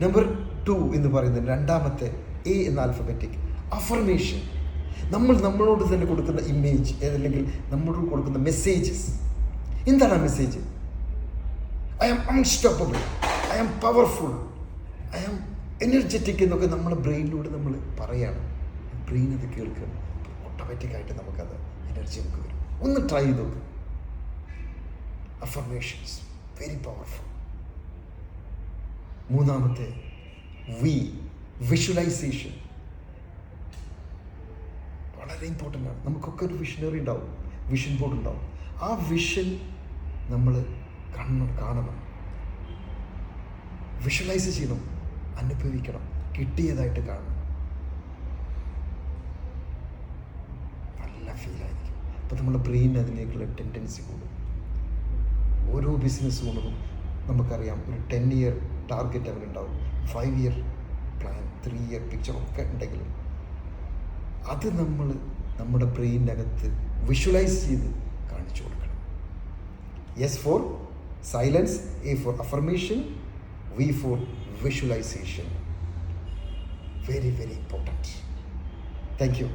Number 2 എന്ന് പറയുന്നത് രണ്ടാമത്തെ A എന്ന ആൽഫബറ്റിക് അഫർമേഷൻ. നമ്മളോട് തന്നെ കൊടുക്കുന്ന ഇമേജ്, അല്ലെങ്കിൽ നമ്മളോട് കൊടുക്കുന്ന മെസ്സേജസ്. എന്താണ് ആ message? I am unstoppable, I am powerful, I am energetic എന്നൊക്കെ നമ്മുടെ ബ്രെയിനിലൂടെ നമ്മൾ പറയാണ്. ബ്രെയിൻ അത് കേൾക്കുക, ഓട്ടോമാറ്റിക്കായിട്ട് നമുക്കത് എനർജി നമുക്ക് വരും. ഒന്ന് ട്രൈ ചെയ്ത് നോക്ക്. Affirmations very powerful. മൂന്നാമത്തെ വിഷ്വലൈസേഷൻ. വളരെ ഇമ്പോർട്ടൻ്റ് ആണ്. നമുക്കൊക്കെ ഒരു വിഷനറി ഉണ്ടാവും, വിഷൻ ബോർഡ് ഉണ്ടാവും. ആ വിഷൻ നമ്മൾ കാണണം, വിഷ്വലൈസ് ചെയ്യണം, അനുഭവിക്കണം, കിട്ടിയതായിട്ട് കാണണം. നല്ല ഫീലായിരിക്കും. അപ്പോൾ നമ്മുടെ ബ്രെയിൻ അതിലേക്കുള്ള ടെൻഡൻസി കൂടും. ഓരോ ബിസിനസ് ഓണറും നമുക്കറിയാം ഒരു 10 ഇയർ ടാർഗറ്റ് അവരുണ്ടാവും, 5 ഇയർ പ്ലാൻ, 3 ഇയർ പിക്ചർ ഒക്കെ ഉണ്ടെങ്കിലും അത് നമ്മൾ നമ്മുടെ ബ്രെയിനകത്ത് വിഷ്വലൈസ് ചെയ്ത് കാണിച്ചു കൊടുക്കണം. S for silence, A for affirmation, V for visualization. Very, very important. Thank you.